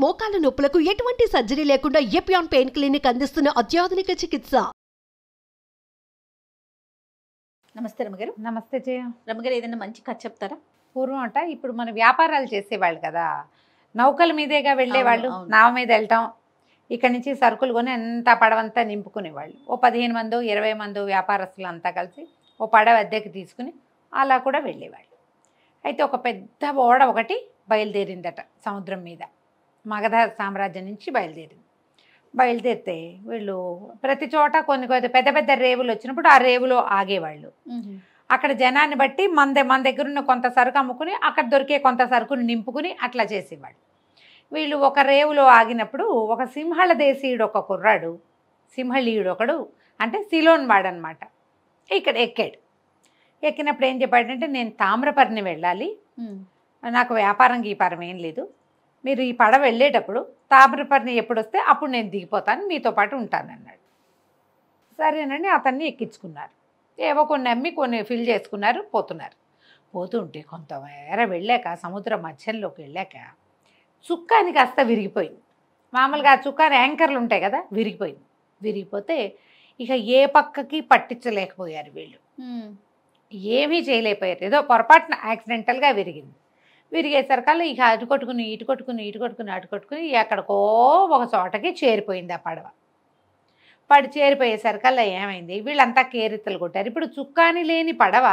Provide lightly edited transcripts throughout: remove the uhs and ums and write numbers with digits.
మోకాల నొప్పులకు ఎటువంటి సర్జరీ లేకుండా ఎపియాన్ పెయిన్ క్లినిక్ అందిస్తున్న అత్యాధునిక చికిత్స. నమస్తే రమగారు. నమస్తే జయ. రమగారు, ఏదైనా మంచి కథ చెప్తారా? పూర్వం అంట ఇప్పుడు మన వ్యాపారాలు చేసేవాళ్ళు కదా, నౌకల మీదేగా వెళ్ళేవాళ్ళు. నావ మీద వెళ్ళటం, ఇక్కడి నుంచి సరుకులు కొని అంత పడవంతా నింపుకునేవాళ్ళు. ఓ 15 మందో 20 మందో వ్యాపారస్తులు అంతా కలిసి ఓ పడవ అద్దెకి తీసుకుని అలా కూడా వెళ్ళేవాళ్ళు. అయితే ఒక పెద్ద ఓడ ఒకటి బయలుదేరిందట సముద్రం మీద. మగధ సామ్రాజ్యం నుంచి బయలుదేరితే వీళ్ళు ప్రతి చోట కొన్ని పెద్ద పెద్ద రేవులు వచ్చినప్పుడు ఆ రేవులో ఆగేవాళ్ళు. అక్కడ జనాన్ని బట్టి మన దగ్గర ఉన్న కొంత సరుకు అమ్ముకుని అక్కడ దొరికే కొంత సరుకుని నింపుకుని అట్లా చేసేవాళ్ళు. వీళ్ళు ఒక రేవులో ఆగినప్పుడు ఒక సింహళ దేశీయుడు ఒక కుర్రాడు, సింహళీయుడు ఒకడు, అంటే సిలోన్ వాడనమాట, ఇక్కడ ఎక్కాడు. ఎక్కినప్పుడు ఏం చెప్పాడంటే, నేను తామ్రపర్ణి వెళ్ళాలి, నాకు వ్యాపారం గీపారం ఏం లేదు, మీరు ఈ పడవ వెళ్ళేటప్పుడు తామ్రపర్ణి ఎప్పుడు వస్తే అప్పుడు నేను దిగిపోతాను, మీతో పాటు ఉంటానన్నాడు. సరేనండి, అతన్ని ఎక్కించుకున్నారు. ఏవో కొన్ని అమ్మి కొన్ని ఫిల్ చేసుకున్నారు, పోతుంటే కొంతమేర వెళ్ళాక సముద్ర మధ్యంలోకి వెళ్ళాక చుక్కాని కాస్త విరిగిపోయింది. మామూలుగా ఆ చుక్కాని యాంకర్లు ఉంటాయి కదా, విరిగిపోతే ఇక ఏ పక్కకి పట్టించలేకపోయారు వీళ్ళు, ఏమీ చేయలేకపోయారు. ఏదో పొరపాటున యాక్సిడెంటల్గా విరిగేసరికల్లా ఇక అటు కొట్టుకుని ఎక్కడికో ఒక చోటకి చేరిపోయింది ఆ పడవ. చేరిపోయేసరికల్లా ఏమైంది, వీళ్ళంతా కేరెత్తలు కొట్టారు. ఇప్పుడు చుక్కాని లేని పడవ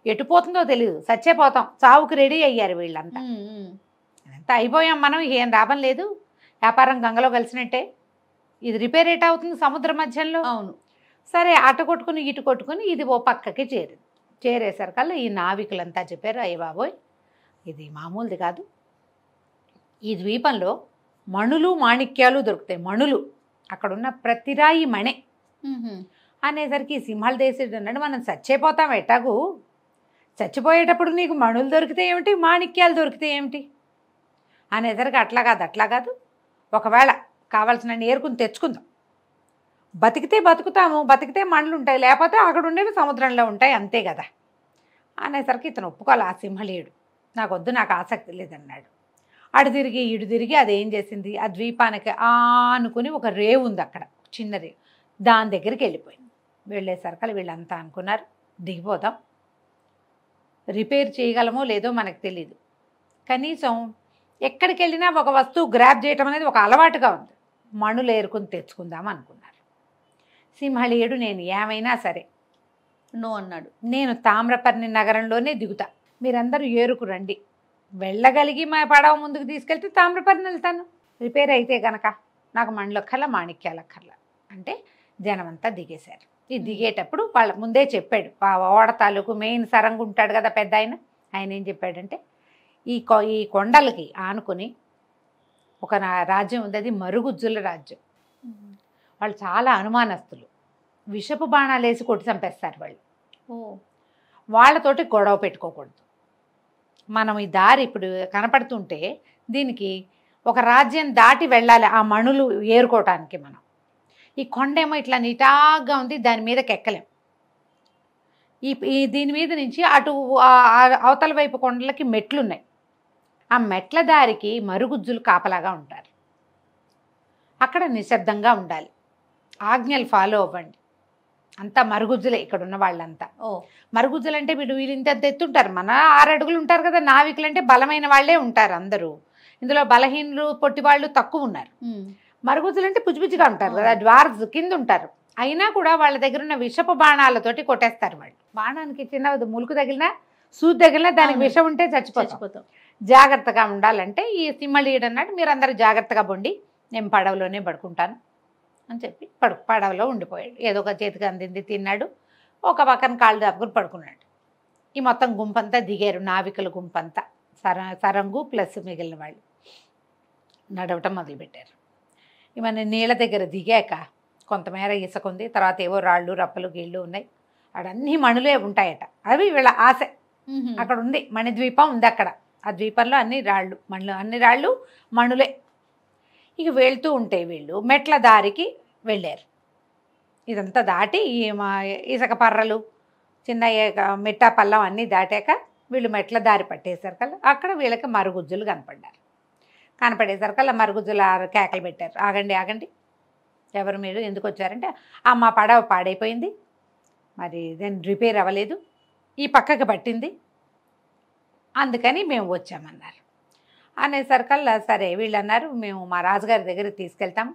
ఎటు పోతుందో తెలియదు, సచ్చేపోతాం, చావుకు రెడీ అయ్యారు వీళ్ళంతా. అంతా అయిపోయాం మనం, ఏం లాభం లేదు, వ్యాపారం గంగలో కలిసినట్టే, ఇది రిపేర్ ఎట్ అవుతుంది సముద్ర మధ్యంలో. అవును, సరే అటు కొట్టుకుని ఇది ఓ పక్కకి చేరేసరికల్లా ఈ నావికులంతా చెప్పారు, అయ్య బాబోయ్ ఇది మామూలుది కాదు, ఈ ద్వీపంలో మణులు మాణిక్యాలు దొరుకుతాయి, మణులు అక్కడున్న ప్రతి రాయి మణే అనేసరికి సింహళ దేశుడు అన్నాడు, మనం చచ్చిపోతాం ఎట్టాగు, చచ్చిపోయేటప్పుడు నీకు మణులు దొరికితే ఏమిటి, మాణిక్యాలు దొరికితే ఏమిటి అనేసరికి అట్లా కాదు, ఒకవేళ కావాల్సిన ఏరుకుని తెచ్చుకుందాం, బతికితే బతుకుతాము, బతికితే మణులు ఉంటాయి, లేకపోతే అక్కడ ఉండేవి సముద్రంలో ఉంటాయి, అంతే కదా అనేసరికి ఇతను ఒప్పుకోవాలి. ఆ సింహళీయుడు, నాకు వద్దు, నాకు ఆసక్తి లేదన్నాడు. అటు తిరిగి ఇటు తిరిగి అదేం చేసింది, ఆ ద్వీపానికి ఆనుకుని ఒక రేవు ఉంది అక్కడ, చిన్న రేవు, దాని దగ్గరికి వెళ్ళిపోయింది. వెళ్ళేసరికి వీళ్ళంతా అనుకున్నారు, దిగిపోదాం, రిపేర్ చేయగలమో లేదో మనకు తెలీదు, కనీసం ఎక్కడికి వెళ్ళినా ఒక వస్తువు గ్రాప్ చేయటం అనేది ఒక అలవాటుగా ఉంది, మణులు ఏరుకుని తెచ్చుకుందాం అనుకున్నారు. సింహళీయుడు, నేను ఏమైనా సరే నో అన్నాడు, నేను తామ్రపర్ణి నగరంలోనే దిగుతా, మీరందరూ ఏరుకు రండి, వెళ్ళగలిగి మా పడవ ముందుకు తీసుకెళ్తే తామ్రపర్ణి వెళ్తాను, రిపేర్ అయితే గనక నాకు మణులక్కర్లా మాణిక్యాలక్కర్లా అంటే జనమంతా దిగేశారు. ఈ దిగేటప్పుడు వాళ్ళ ముందే చెప్పాడు, ఆ ఓడ తాలూకు మెయిన్ సరంగు ఉంటాడు కదా పెద్ద ఆయన ఏం చెప్పాడంటే, ఈ కొండలకి ఆనుకొని ఒక రాజ్యం ఉంది, అది మరుగుజ్జుల రాజ్యం. వాళ్ళు చాలా అనుమానస్తులు, విషపు బాణాలు వేసి కొట్టి చంపేస్తారు వాళ్ళు, వాళ్ళతోటి గొడవ పెట్టుకోకూడదు. మనం ఈ దారి ఇప్పుడు కనపడుతుంటే దీనికి ఒక రాజ్యం దాటి వెళ్ళాలి ఆ మణులు ఏరుకోవటానికి. మనం ఈ కొండేమో ఇట్లా నిటాగ్గా ఉంది, దాని మీదకి ఎక్కలేం, దీని మీద నుంచి అటు అవతల వైపు కొండలకి మెట్లున్నాయి, ఆ మెట్ల దారికి మరుగుజ్జులు కాపలాగా ఉంటారు, అక్కడ నిశ్శబ్దంగా ఉండాలి, ఆజ్ఞలు ఫాలో అవ్వండి, అంతా మరుగుజ్జులే ఇక్కడ ఉన్న వాళ్ళంతా. మరుగుజ్జులు అంటే వీళ్ళు ఇంత ఎత్తుంటారు, మన 6 అడుగులు ఉంటారు కదా, నావికులు అంటే బలమైన వాళ్ళే ఉంటారు అందరూ, ఇందులో బలహీనులు పొట్టి వాళ్ళు తక్కువ ఉన్నారు. మరుగుజ్జులు అంటే పుచ్చిపుచ్చిగా ఉంటారు కదా, డ్వార్స్ కింద ఉంటారు, అయినా కూడా వాళ్ళ దగ్గర ఉన్న విషపు బాణాలతోటి కొట్టేస్తారు వాళ్ళు. బాణానికి చిన్న ములుకు తగిలినా సూది తగిలినా దానికి విషం ఉంటే చచ్చిపోతాం, జాగ్రత్తగా ఉండాలంటే ఈ సింహళీయుడు అన్నాడు, మీరు అందరూ జాగ్రత్తగా పొండి, నేను పడవలోనే పడుకుంటాను అని చెప్పి పడవలో ఉండిపోయాడు. ఏదో ఒక చేతికి అందింది తిన్నాడు, ఒక పక్కన కాళ్ళు దాపుకుని పడుకున్నాడు. ఈ మొత్తం గుంపంతా దిగారు, నావికుల గుంపంతా, సరంగు ప్లస్ మిగిలిన వాళ్ళు నడవటం మొదలుపెట్టారు. ఇవన్నీ నీళ్ళ దగ్గర దిగాక కొంతమేర ఇసుకుంది, తర్వాత ఏవో రాళ్ళు రప్పలు గీళ్ళు ఉన్నాయి, అడన్నీ మణులే ఉంటాయట, అవి వీళ్ళ ఆశ. అక్కడ ఉంది మణిద్వీపం ఉంది, అక్కడ ఆ ద్వీపంలో అన్ని రాళ్ళు మణులే. ఇక వెళ్తూ ఉంటే వీళ్ళు మెట్ల దారికి వెళ్ళారు, ఇదంతా దాటి ఇసుక పర్రలు చిన్న మిట్టా పల్లం అన్నీ దాటాక వీళ్ళు మెట్ల దారి పట్టేసరికి అక్కడ వీళ్ళకి మరుగుజ్జులు కనపడ్డారు. కనపడేసరికల్లా మరుగుజ్జుల కేకలు పెట్టారు. ఆగండి ఆగండి, ఎవరు మీరు, ఎందుకు వచ్చారంటే మా పడవ పాడైపోయింది, మరి దాన్ని రిపేర్ అవ్వలేదు, ఈ పక్కకి పట్టింది, అందుకని మేము వచ్చామన్నారు. అనేసరికల్లా సరే వీళ్ళు అన్నారు, మేము మా రాజుగారి దగ్గరికి తీసుకెళ్తాం,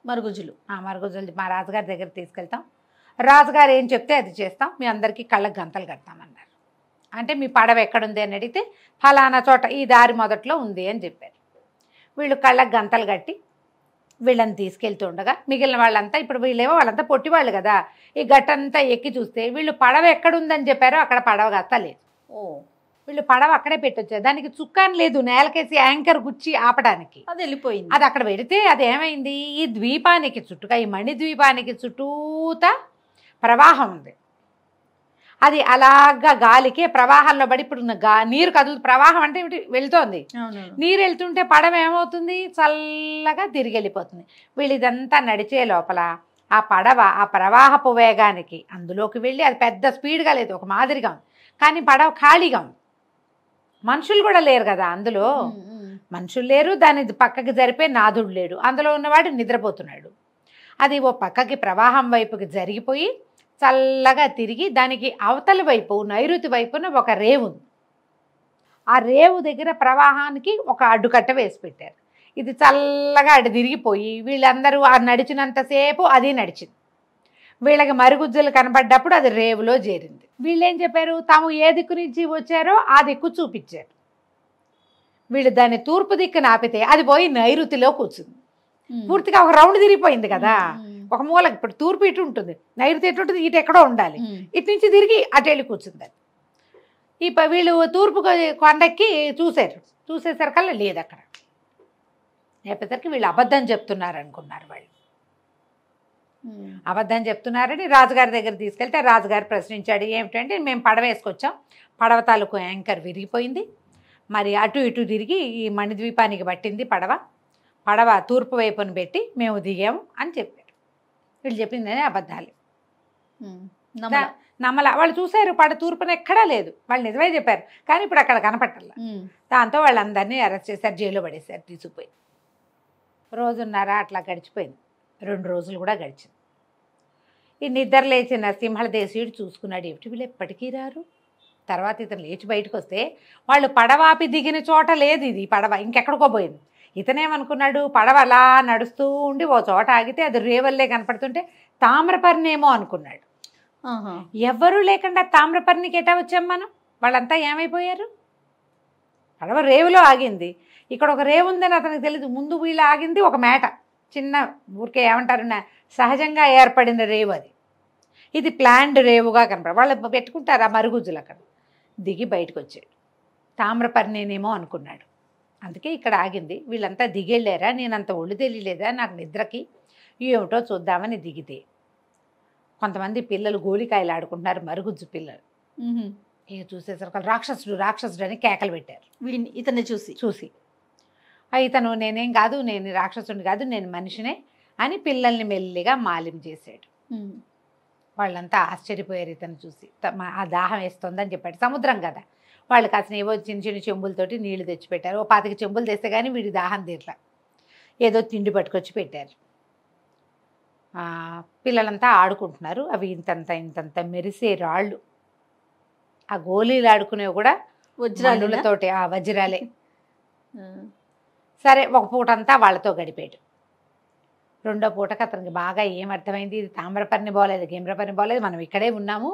మరుగుజ్జులు మరుగుజ్జులు మా రాజుగారి దగ్గరికి తీసుకెళ్తాం, రాజుగారు ఏం చెప్తే అది చేస్తాం, మీ అందరికీ కళ్ళకు గంతలు కడతామన్నారు. అంటే మీ పడవ ఎక్కడుంది అని అడిగితే ఫలానా చోట ఈ దారి మొదట్లో ఉంది అని చెప్పారు. వీళ్ళు కళ్ళకు గంతలు కట్టి వీళ్ళని తీసుకెళ్తుండగా మిగిలిన వాళ్ళంతా, ఇప్పుడు వీళ్ళేమో వాళ్ళంతా పొట్టివాళ్ళు కదా, ఈ గట్టంతా ఎక్కి చూస్తే వీళ్ళు పడవ ఎక్కడుందని చెప్పారో అక్కడ పడవ గత్త లేదు. వీళ్ళు పడవ అక్కడే పెట్టొచ్చారు, దానికి చుక్కాని లేదు, నేలకేసి యాంకర్ గుచ్చి ఆపడానికి. అది వెళ్ళిపోయింది. అది అక్కడ పెడితే అది ఏమైంది, ఈ ద్వీపానికి చుట్టుగా, ఈ మణి ద్వీపానికి చుట్టూతా ప్రవాహం ఉంది. అది అలాగా గాలికే ప్రవాహంలో పడి, ఇప్పుడు నీరు కదులు, ప్రవాహం అంటే వెళ్తోంది, నీరు వెళ్తుంటే పడవ ఏమవుతుంది, చల్లగా తిరిగి వెళ్ళిపోతుంది. వీళ్ళు ఇదంతా నడిచే లోపల ఆ పడవ ఆ ప్రవాహపు వేగానికి అందులోకి వెళ్ళి, అది పెద్ద స్పీడ్గా లేదు, ఒక మాదిరిగా ఉంది, కానీ పడవ ఖాళీగా ఉంది. మనుషులు కూడా లేరు కదా అందులో, మనుషులు లేరు, దాని పక్కకి జరిపే నాదుడు లేడు, అందులో ఉన్నవాడు నిద్రపోతున్నాడు. అది ఓ పక్కకి ప్రవాహం వైపుకి జరిగిపోయి చల్లగా తిరిగి దానికి అవతలి వైపు నైరుతి వైపున ఒక రేవు ఉంది. ఆ రేవు దగ్గర ప్రవాహానికి ఒక అడ్డుకట్ట వేసి పెట్టారు. ఇది చల్లగా అటు తిరిగిపోయి వీళ్ళందరూ ఆ నడిచినంతసేపు అది నడిచింది. వీళ్ళకి మరుగుజ్జులు కనబడ్డప్పుడు అది రేవులో చేరింది. వీళ్ళు ఏం చెప్పారు, తాము ఏ దిక్కు నుంచి వచ్చారో ఆ దిక్కు చూపించారు. వీళ్ళు దాన్ని తూర్పు దిక్కున ఆపితే అది పోయి నైరుతిలో కూర్చుంది. పూర్తిగా ఒక రౌండ్ తిరిగిపోయింది కదా, ఒక మూల. ఇప్పుడు తూర్పు ఇటు ఉంటుంది, నైరుతి ఎటు ఉంటుంది, ఇటు ఎక్కడో ఉండాలి, ఇటు నుంచి తిరిగి అటు వెళ్ళి కూర్చుంది. వీళ్ళు తూర్పు కొండెక్కి చూశారు, చూసేసరికల్లా లేదు అక్కడ. లేకపోతే వీళ్ళు అబద్ధం చెప్తున్నారు అనుకున్నారు. వాళ్ళు అబద్ధం చెప్తున్నారని రాజుగారి దగ్గర తీసుకెళ్తే రాజుగారు ప్రశ్నించాడు, ఏమిటంటే మేము పడవ వేసుకొచ్చాం, పడవ తాలూకు యాంకర్ విరిగిపోయింది, మరి అటు ఇటు తిరిగి ఈ మణిద్వీపానికి పట్టింది పడవ, పడవ తూర్పు వైపును పెట్టి మేము దిగాము అని చెప్పారు. వీళ్ళు చెప్పిందని అబద్ధాలు. నమ్మల. వాళ్ళు చూశారు పడ తూర్పున ఎక్కడా లేదు, వాళ్ళు నిజమే చెప్పారు, కానీ ఇప్పుడు అక్కడ కనపట్టాల. దాంతో వాళ్ళందరినీ అరెస్ట్ చేశారు, జైల్లో పడేశారు, తీసుకుపోయి. రోజున్నర అట్లా గడిచిపోయింది, 2 రోజులు కూడా గడిచింది. ఈ నిద్ర లేచిన సింహళ దేశీయుడు చూసుకున్నాడు, ఏమిటి వీళ్ళు ఎప్పటికీ రారు. తర్వాత ఇతను లేచి బయటకు వస్తే వాళ్ళు పడవాపి దిగిన చోట లేదు, ఇది పడవ ఇంకెక్కడికో పోయింది. ఇతనేమనుకున్నాడు, పడవ అలా నడుస్తూ ఉండి ఓ చోట ఆగితే అది రేవల్లే కనపడుతుంటే తామ్రపర్ణేమో అనుకున్నాడు. ఎవరు లేకుండా తామ్రపర్ణికి ఎటా వచ్చాం మనం, వాళ్ళంతా ఏమైపోయారు. పడవ రేవులో ఆగింది, ఇక్కడ ఒక రేవు ఉందని అతనికి తెలియదు. ముందు వీళ్ళు ఆగింది ఒక మేట, చిన్న ఊరికే ఏమంటారు సహజంగా ఏర్పడిన రేవు అది. ఇది ప్లాండ్ రేవుగా కనపడ, వాళ్ళు పెట్టుకుంటారు ఆ మరుగుజ్జులు. అక్కడ దిగి బయటకు వచ్చాడు, తామ్రపర్ణేనేమో అనుకున్నాడు, అందుకే ఇక్కడ ఆగింది. వీళ్ళంతా దిగెళ్ళారా, నేను అంత ఒళ్ళు తెలియలేదా నాకు నిద్రకి, ఏమిటో చూద్దామని దిగితే కొంతమంది పిల్లలు గోలికాయలు ఆడుకుంటున్నారు, మరుగుజ్జు పిల్లలు. ఇక చూసేసరికి రాక్షసుడు రాక్షసుడు అని కేకలు పెట్టారు. ఇతన్ని చూసి ఇతను నేనేం కాదు, నేను రాక్షసుడిని కాదు, నేను మనిషినే అని పిల్లల్ని మెల్లిగా మాలిం చేశాడు. వాళ్ళంతా ఆశ్చర్యపోయారు ఇతను చూసి. ఆ దాహం వేస్తుందని చెప్పాడు, సముద్రం కదా, వాళ్ళు కాసిన ఏవో చిన్న చిన్న చెంబులతోటి నీళ్లు తెచ్చిపెట్టారు. ఓ 25 చెంబులు తెస్తే కానీ వీడి దాహం తీరలా, ఏదో తిండి పట్టుకొచ్చి పెట్టారు. పిల్లలంతా ఆడుకుంటున్నారు, అవి ఇంతంత మెరిసే రాళ్ళు, ఆ గోళీలు ఆడుకునేవి కూడా వజ్రాలతోటి, ఆ వజ్రాలే. సరే ఒక పూటంతా వాళ్ళతో గడిపాడు. రెండో పూటకి అతనికి బాగా ఏమర్థమైంది, ఇది తామ్రపర్ణి పోలేదు, గేమ్రపర్ణి పోలేదు, మనం ఇక్కడే ఉన్నాము.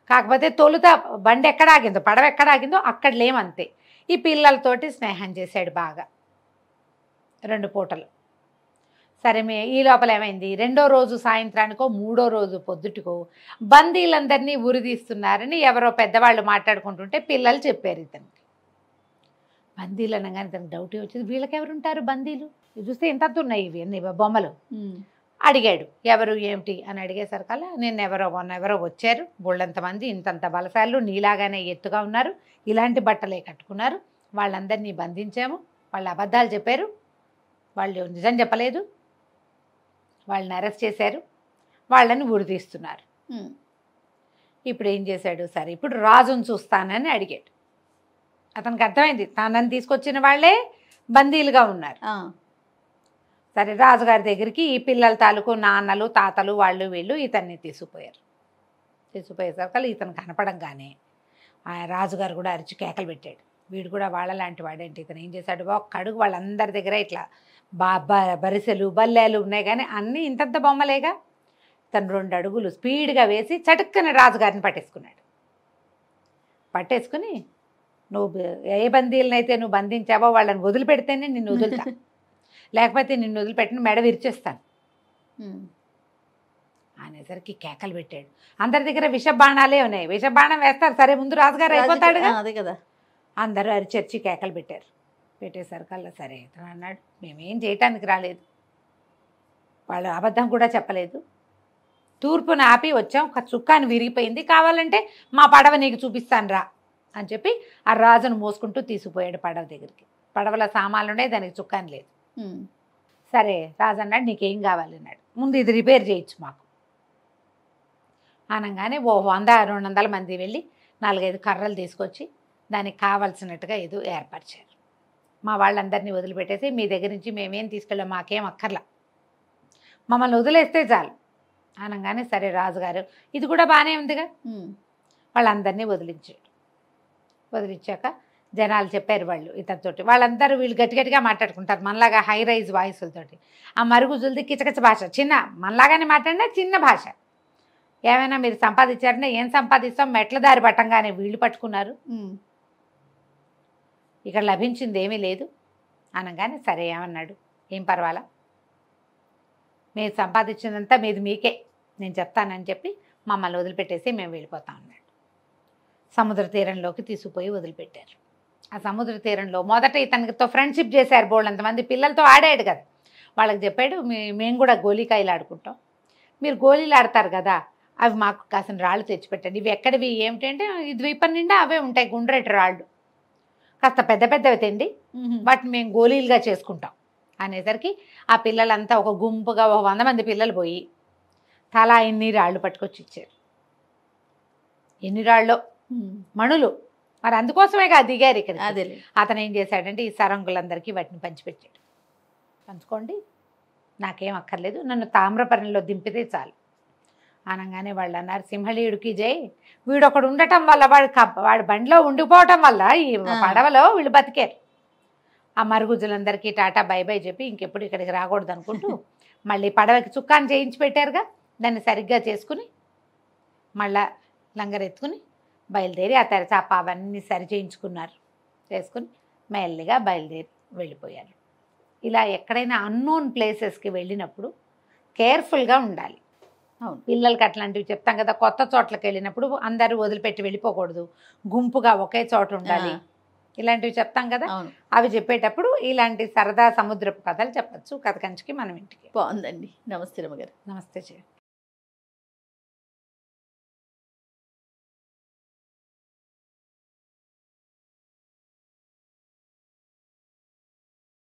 కాకపోతే తొలుత బండి ఎక్కడ ఆగిందో, పడవ ఎక్కడ ఆగిందో అక్కడ లేమంతే. ఈ పిల్లలతోటి స్నేహం చేశాడు బాగా 2 పూటలు. సరే ఈ లోపల ఏమైంది, 2వ రోజు సాయంత్రానికో 3వ రోజు పొద్దుటికో బందీలందరినీ ఉరిదీస్తున్నారని ఎవరో పెద్దవాళ్ళు మాట్లాడుకుంటుంటే పిల్లలు చెప్పారు ఇతనికి. బందీలు అనగానే ఇతనికి డౌట్ వచ్చింది, వీళ్ళకెవరుంటారు బందీలు, చూస్తే ఇంత ఉన్నాయి ఇవి అన్ని బొమ్మలు. అడిగాడు ఎవరు ఏమిటి అని అడిగేసరికల్లా ఎవరో వచ్చారు, బోళ్ళంతమంది, ఇంతంత బలశాలు, నీలాగానే ఎత్తుగా ఉన్నారు, ఇలాంటి బట్టలే కట్టుకున్నారు, వాళ్ళందరినీ బంధించాము, వాళ్ళు అబద్ధాలు చెప్పారు, వాళ్ళు నిజం చెప్పలేదు, వాళ్ళని అరెస్ట్ చేశారు, వాళ్ళని ఉరితీస్తున్నారు. ఇప్పుడు ఏం చేశాడు, సరే ఇప్పుడు రాజును చూస్తానని అడిగాడు. అతనికి అర్థమైంది, తనని తీసుకొచ్చిన వాళ్ళే బందీలుగా ఉన్నారు. సరే రాజుగారి దగ్గరికి ఈ పిల్లల తాలూకు నాన్నలు తాతలు వాళ్ళు వీళ్ళు ఇతన్ని తీసుకుపోయేసరికి ఇతను కనపడంగానే ఆ రాజుగారు కూడా అరిచి కేకలు పెట్టాడు. వీడు కూడా వాళ్ళలాంటి వాడేంటి, ఇతను ఏం చేశాడు, ఒక్క అడుగు వాళ్ళందరి దగ్గర ఇట్లా బరిసెలు బల్లెలు ఉన్నాయి కానీ అన్నీ ఇంతంత బొమ్మలేగా. తను 2 అడుగులు స్పీడ్గా వేసి చటుక్కన రాజుగారిని పట్టేసుకుని నువ్వు ఏ బందీలనైతే నువ్వు బంధించావో వాళ్ళని వదిలిపెడితేనే నిన్ను వదులుతా, లేకపోతే నిన్ను వదిలిపెట్టిన మెడ విరిచేస్తాను అనేసరికి కేకలు పెట్టాడు. అందరి దగ్గర విషబాణాలే ఉన్నాయి. విషబాణం వేస్తారు, సరే ముందు రాజుగారు అయిపోతాడు అదే కదా. అందరూ అరిచర్చి కేకలు పెట్టేసరికల్లా సరే ఇతను అన్నాడు, మేమేం చేయటానికి రాలేదు, వాళ్ళు అబద్ధం కూడా చెప్పలేదు, తూర్పున ఆపి వచ్చాం, ఒక చుక్కాని విరిగిపోయింది, కావాలంటే మా పడవ నీకు చూపిస్తాను రా అని చెప్పి ఆ రాజును మోసుకుంటూ తీసుకుపోయాడు పడవ దగ్గరికి. పడవల సామాన్లు ఉన్నాయి, దానికి చుక్కాని లేదు. సరే రాజు అన్నాడు, నీకేం కావాలి అన్నాడు. ముందు ఇది రిపేర్ చేయొచ్చు మాకు అనగానే 100-200 మంది వెళ్ళి 4-5 కర్రలు తీసుకొచ్చి దానికి కావాల్సినట్టుగా ఏదో ఏర్పరిచారు. మా వాళ్ళందరినీ వదిలిపెట్టేసి మీ దగ్గర నుంచి మేమేం తీసుకెళ్ళాం, మాకేం అక్కర్లా, మమ్మల్ని వదిలేస్తే చాలు అనగానే సరే రాజుగారు ఇది కూడా బాగానే ఉందిగా, వాళ్ళందరినీ వదిలించాక జనాలు చెప్పారు వాళ్ళు ఇతనితోటి, వాళ్ళందరూ వీళ్ళు గట్టిగా మాట్లాడుకుంటారు మనలాగా హై రైజ్ వాయిస్లతోటి. ఆ మరుగుజులది కిచకిచ భాష, చిన్న మనలాగానే మాట్లాడినా చిన్న భాష. ఏమైనా మీరు సంపాదించారంటే ఏం సంపాదిస్తాం, మెట్ల దారి పట్టంగానే వీళ్ళు పట్టుకున్నారు, ఇక్కడ లభించింది ఏమీ లేదు అనగానే సరే ఏమన్నాడు, ఏం పర్వాలా, మీరు సంపాదించినంతా మీకే నేను చెప్తానని చెప్పి మమ్మల్ని వదిలిపెట్టేసి మేము వెళ్ళిపోతాం అన్నాడు. సముద్ర తీరంలోకి తీసుకుపోయి వదిలిపెట్టారు. ఆ సముద్ర తీరంలో మొదట ఇతనితో ఫ్రెండ్షిప్ చేశారు, బోళ్ళంతమంది పిల్లలతో ఆడాడు కదా, వాళ్ళకి చెప్పాడు మేము కూడా గోళీకాయలు ఆడుకుంటాం, మీరు గోళీలు ఆడతారు కదా అవి మాకు కాసిన రాళ్ళు తెచ్చిపెట్టండి, ఇవి ఎక్కడివి ఏమిటంటే ఈ ద్వీపం నిండా అవే ఉంటాయి గుండ్రటి రాళ్ళు, కాస్త పెద్దవి తిండి, వాటిని మేము గోళీలుగా చేసుకుంటాం అనేసరికి ఆ పిల్లలంతా ఒక గుంపుగా 100 మంది పిల్లలు పోయి తలా ఎన్ని రాళ్ళు పట్టుకొచ్చి ఇచ్చారు. ఎన్ని రాళ్ళు మణులు, మరి అందుకోసమే కదా దిగారు ఇక్కడ. అతను ఏం చేశాడంటే ఈ సరంగులందరికీ వాటిని పంచిపెట్టాడు, పంచుకోండి నాకేం అక్కర్లేదు, నన్ను తామ్రపర్ణిలో దింపితే చాలు అనగానే వాళ్ళు అన్నారు, సింహళీయుడికి జై, వీడు ఒకడు ఉండటం వల్ల వాడు బండిలో ఉండిపోవటం వల్ల ఈ పడవలో వీళ్ళు బతికారు. ఆ మరుగుజులందరికీ టాటా బై బై చెప్పి ఇంకెప్పుడు ఇక్కడికి రాకూడదు అనుకుంటూ మళ్ళీ పడవకి చుక్కాన్ని చేయించి పెట్టారుగా, దాన్ని సరిగ్గా చేసుకుని మళ్ళా లంగరెత్తుకుని బయలుదేరి ఆ తెరచాప అవన్నీ సరి చేసుకుని మెల్లిగా బయలుదేరి వెళ్ళిపోయారు. ఇలా ఎక్కడైనా అన్నోన్ ప్లేసెస్కి వెళ్ళినప్పుడు కేర్ఫుల్గా ఉండాలి. పిల్లలకి అట్లాంటివి చెప్తాం కదా, కొత్త చోట్లకి వెళ్ళినప్పుడు అందరూ వదిలిపెట్టి వెళ్ళిపోకూడదు, గుంపుగా ఒకే చోట ఉండాలి, ఇలాంటివి చెప్తాం కదా. అవి చెప్పేటప్పుడు ఇలాంటి సరదా సముద్రపు కథలు చెప్పచ్చు కథ కంచికి మనం ఇంటికి. బాగుందండి. నమస్తే రమ్మగారు. నమస్తే చెయ్యి.